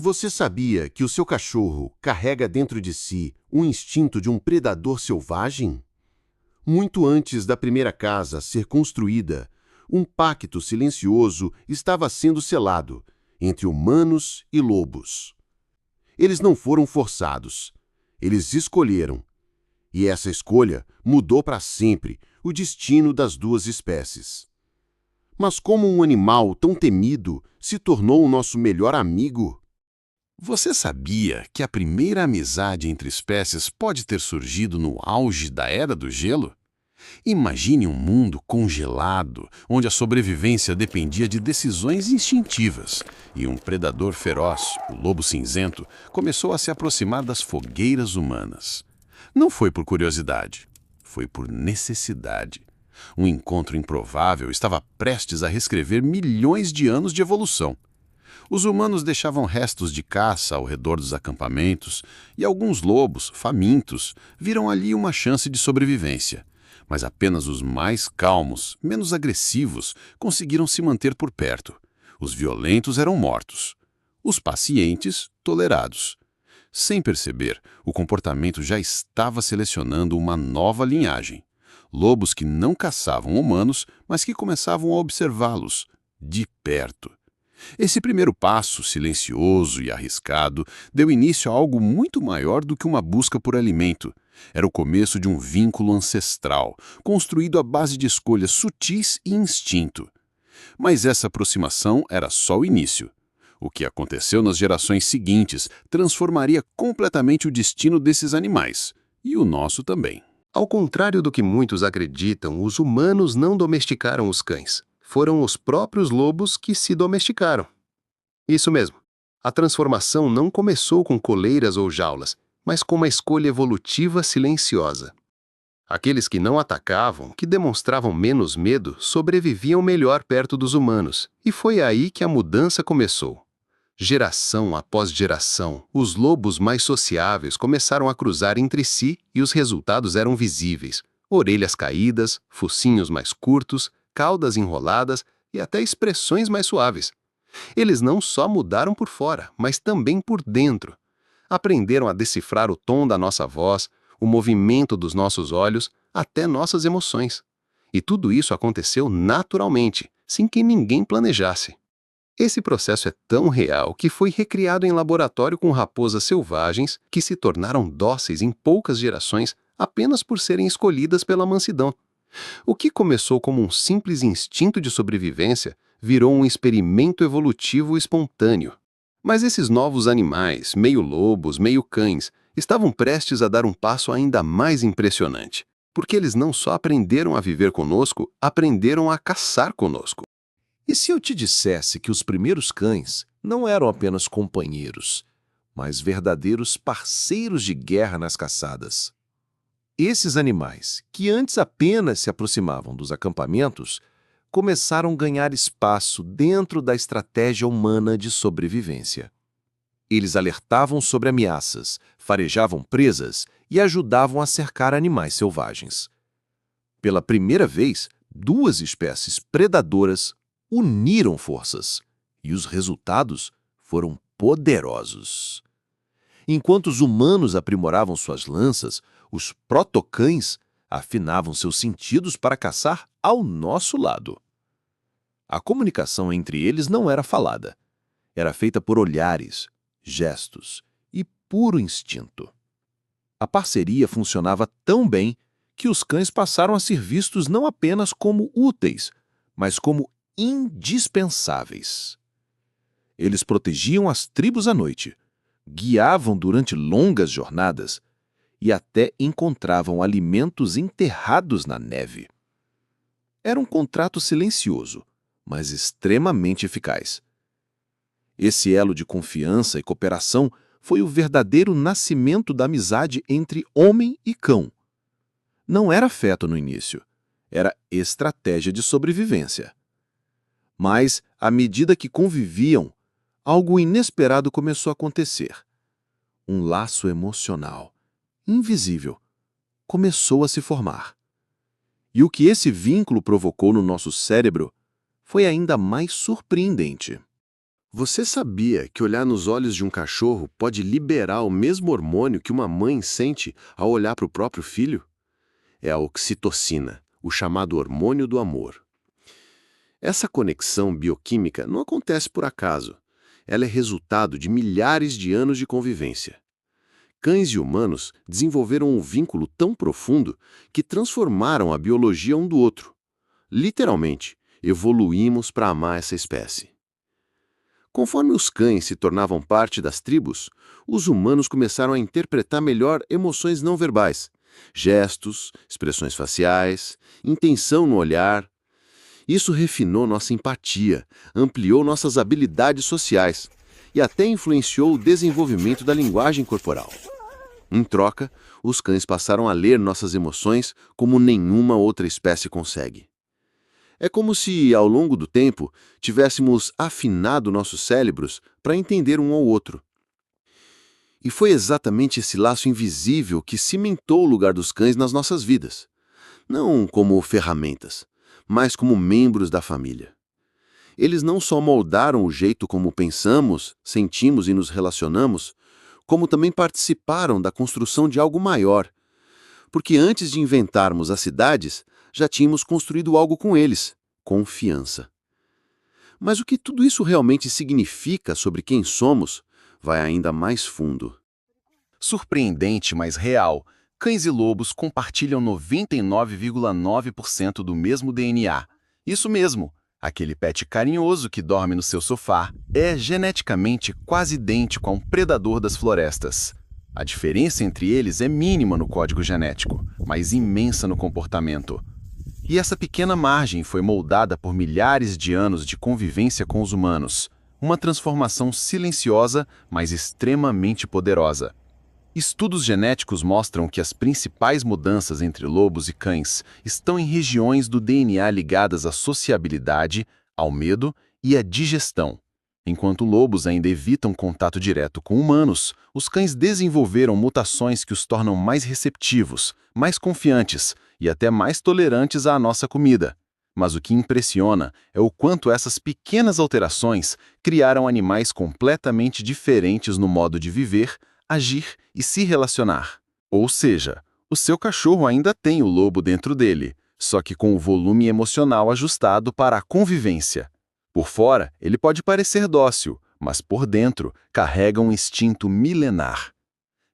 Você sabia que o seu cachorro carrega dentro de si o instinto de um predador selvagem? Muito antes da primeira casa ser construída, um pacto silencioso estava sendo selado entre humanos e lobos. Eles não foram forçados, eles escolheram. E essa escolha mudou para sempre o destino das duas espécies. Mas como um animal tão temido se tornou o nosso melhor amigo? Você sabia que a primeira amizade entre espécies pode ter surgido no auge da Era do Gelo? Imagine um mundo congelado, onde a sobrevivência dependia de decisões instintivas, e um predador feroz, o lobo cinzento, começou a se aproximar das fogueiras humanas. Não foi por curiosidade, foi por necessidade. Um encontro improvável estava prestes a reescrever milhões de anos de evolução. Os humanos deixavam restos de caça ao redor dos acampamentos e alguns lobos, famintos, viram ali uma chance de sobrevivência. Mas apenas os mais calmos, menos agressivos, conseguiram se manter por perto. Os violentos eram mortos. Os pacientes, tolerados. Sem perceber, o comportamento já estava selecionando uma nova linhagem. Lobos que não caçavam humanos, mas que começavam a observá-los, de perto. Esse primeiro passo, silencioso e arriscado, deu início a algo muito maior do que uma busca por alimento. Era o começo de um vínculo ancestral, construído à base de escolhas sutis e instinto. Mas essa aproximação era só o início. O que aconteceu nas gerações seguintes transformaria completamente o destino desses animais, e o nosso também. Ao contrário do que muitos acreditam, os humanos não domesticaram os cães. Foram os próprios lobos que se domesticaram. Isso mesmo. A transformação não começou com coleiras ou jaulas, mas com uma escolha evolutiva silenciosa. Aqueles que não atacavam, que demonstravam menos medo, sobreviviam melhor perto dos humanos, e foi aí que a mudança começou. Geração após geração, os lobos mais sociáveis começaram a cruzar entre si e os resultados eram visíveis. Orelhas caídas, focinhos mais curtos, caudas enroladas e até expressões mais suaves. Eles não só mudaram por fora, mas também por dentro. Aprenderam a decifrar o tom da nossa voz, o movimento dos nossos olhos, até nossas emoções. E tudo isso aconteceu naturalmente, sem que ninguém planejasse. Esse processo é tão real que foi recriado em laboratório com raposas selvagens que se tornaram dóceis em poucas gerações apenas por serem escolhidas pela mansidão. O que começou como um simples instinto de sobrevivência virou um experimento evolutivo espontâneo. Mas esses novos animais, meio lobos, meio cães, estavam prestes a dar um passo ainda mais impressionante, porque eles não só aprenderam a viver conosco, aprenderam a caçar conosco. E se eu te dissesse que os primeiros cães não eram apenas companheiros, mas verdadeiros parceiros de guerra nas caçadas? Esses animais, que antes apenas se aproximavam dos acampamentos, começaram a ganhar espaço dentro da estratégia humana de sobrevivência. Eles alertavam sobre ameaças, farejavam presas e ajudavam a cercar animais selvagens. Pela primeira vez, duas espécies predadoras uniram forças, e os resultados foram poderosos. Enquanto os humanos aprimoravam suas lanças, os protocães afinavam seus sentidos para caçar ao nosso lado. A comunicação entre eles não era falada. Era feita por olhares, gestos e puro instinto. A parceria funcionava tão bem que os cães passaram a ser vistos não apenas como úteis, mas como indispensáveis. Eles protegiam as tribos à noite, guiavam durante longas jornadas e até encontravam alimentos enterrados na neve. Era um contrato silencioso, mas extremamente eficaz. Esse elo de confiança e cooperação foi o verdadeiro nascimento da amizade entre homem e cão. Não era afeto no início, era estratégia de sobrevivência. Mas, à medida que conviviam, algo inesperado começou a acontecer. Um laço emocional, invisível, começou a se formar. E o que esse vínculo provocou no nosso cérebro foi ainda mais surpreendente. Você sabia que olhar nos olhos de um cachorro pode liberar o mesmo hormônio que uma mãe sente ao olhar para o próprio filho? É a oxitocina, o chamado hormônio do amor. Essa conexão bioquímica não acontece por acaso. Ela é resultado de milhares de anos de convivência. Cães e humanos desenvolveram um vínculo tão profundo que transformaram a biologia um do outro. Literalmente, evoluímos para amar essa espécie. Conforme os cães se tornavam parte das tribos, os humanos começaram a interpretar melhor emoções não verbais, gestos, expressões faciais, intenção no olhar. Isso refinou nossa empatia, ampliou nossas habilidades sociais e até influenciou o desenvolvimento da linguagem corporal. Em troca, os cães passaram a ler nossas emoções como nenhuma outra espécie consegue. É como se, ao longo do tempo, tivéssemos afinado nossos cérebros para entender um ao outro. E foi exatamente esse laço invisível que cimentou o lugar dos cães nas nossas vidas. Não como ferramentas, mas como membros da família. Eles não só moldaram o jeito como pensamos, sentimos e nos relacionamos, como também participaram da construção de algo maior. Porque antes de inventarmos as cidades, já tínhamos construído algo com eles, confiança. Mas o que tudo isso realmente significa sobre quem somos vai ainda mais fundo. Surpreendente, mas real, cães e lobos compartilham 99,9% do mesmo DNA. Isso mesmo, aquele pet carinhoso que dorme no seu sofá é geneticamente quase idêntico a um predador das florestas. A diferença entre eles é mínima no código genético, mas imensa no comportamento. E essa pequena margem foi moldada por milhares de anos de convivência com os humanos, uma transformação silenciosa, mas extremamente poderosa. Estudos genéticos mostram que as principais mudanças entre lobos e cães estão em regiões do DNA ligadas à sociabilidade, ao medo e à digestão. Enquanto lobos ainda evitam contato direto com humanos, os cães desenvolveram mutações que os tornam mais receptivos, mais confiantes e até mais tolerantes à nossa comida. Mas o que impressiona é o quanto essas pequenas alterações criaram animais completamente diferentes no modo de viver, agir e se relacionar. Ou seja, o seu cachorro ainda tem o lobo dentro dele, só que com o volume emocional ajustado para a convivência. Por fora, ele pode parecer dócil, mas por dentro carrega um instinto milenar.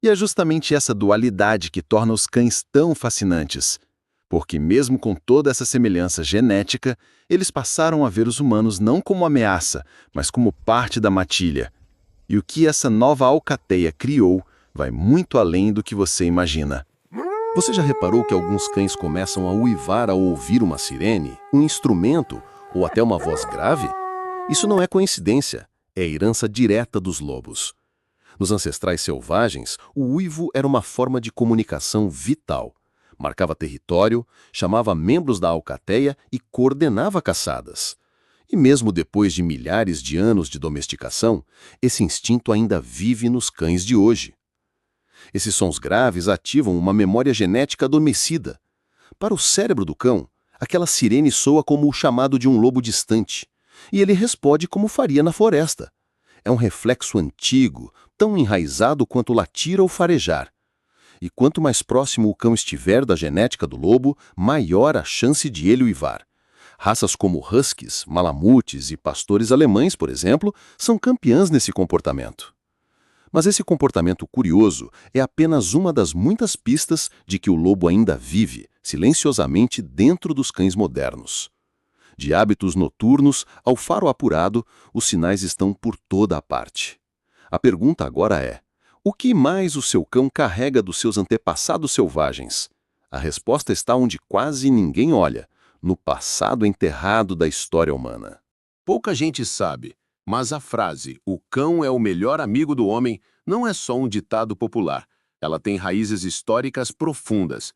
E é justamente essa dualidade que torna os cães tão fascinantes. Porque mesmo com toda essa semelhança genética, eles passaram a ver os humanos não como ameaça, mas como parte da matilha. E o que essa nova alcateia criou vai muito além do que você imagina. Você já reparou que alguns cães começam a uivar ao ouvir uma sirene, um instrumento ou até uma voz grave? Isso não é coincidência, é herança direta dos lobos. Nos ancestrais selvagens, o uivo era uma forma de comunicação vital. Marcava território, chamava membros da alcateia e coordenava caçadas. E mesmo depois de milhares de anos de domesticação, esse instinto ainda vive nos cães de hoje. Esses sons graves ativam uma memória genética adormecida. Para o cérebro do cão, aquela sirene soa como o chamado de um lobo distante, e ele responde como faria na floresta. É um reflexo antigo, tão enraizado quanto latir ou farejar. E quanto mais próximo o cão estiver da genética do lobo, maior a chance de ele uivar. Raças como huskies, malamutes e pastores alemães, por exemplo, são campeãs nesse comportamento. Mas esse comportamento curioso é apenas uma das muitas pistas de que o lobo ainda vive, silenciosamente dentro dos cães modernos. De hábitos noturnos ao faro apurado, os sinais estão por toda a parte. A pergunta agora é: o que mais o seu cão carrega dos seus antepassados selvagens? A resposta está onde quase ninguém olha: no passado enterrado da história humana. Pouca gente sabe, mas a frase "o cão é o melhor amigo do homem" não é só um ditado popular. Ela tem raízes históricas profundas.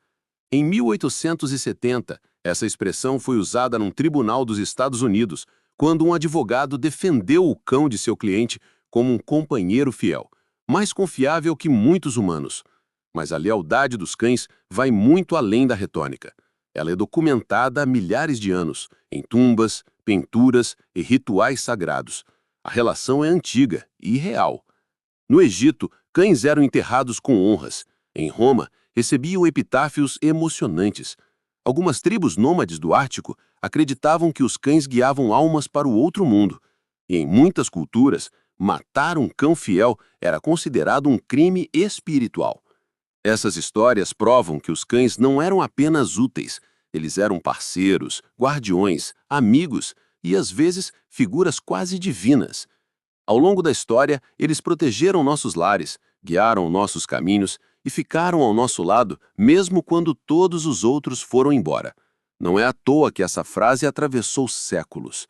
Em 1870, essa expressão foi usada num tribunal dos Estados Unidos, quando um advogado defendeu o cão de seu cliente como um companheiro fiel, mais confiável que muitos humanos. Mas a lealdade dos cães vai muito além da retórica. Ela é documentada há milhares de anos, em tumbas, pinturas e rituais sagrados. A relação é antiga e real. No Egito, cães eram enterrados com honras. Em Roma, recebiam epitáfios emocionantes. Algumas tribos nômades do Ártico acreditavam que os cães guiavam almas para o outro mundo. E em muitas culturas, matar um cão fiel era considerado um crime espiritual. Essas histórias provam que os cães não eram apenas úteis, eles eram parceiros, guardiões, amigos e, às vezes, figuras quase divinas. Ao longo da história, eles protegeram nossos lares, guiaram nossos caminhos e ficaram ao nosso lado mesmo quando todos os outros foram embora. Não é à toa que essa frase atravessou séculos.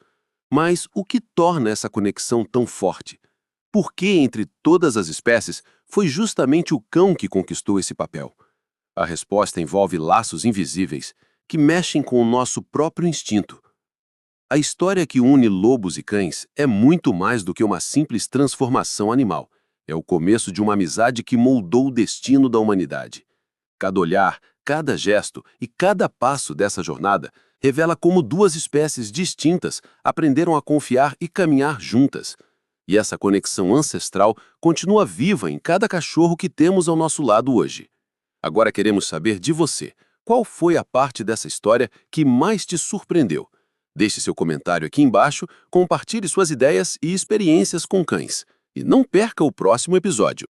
Mas o que torna essa conexão tão forte? Por que, entre todas as espécies, foi justamente o cão que conquistou esse papel? A resposta envolve laços invisíveis que mexem com o nosso próprio instinto. A história que une lobos e cães é muito mais do que uma simples transformação animal. É o começo de uma amizade que moldou o destino da humanidade. Cada olhar, cada gesto e cada passo dessa jornada revela como duas espécies distintas aprenderam a confiar e caminhar juntas. E essa conexão ancestral continua viva em cada cachorro que temos ao nosso lado hoje. Agora queremos saber de você. Qual foi a parte dessa história que mais te surpreendeu? Deixe seu comentário aqui embaixo, compartilhe suas ideias e experiências com cães. E não perca o próximo episódio.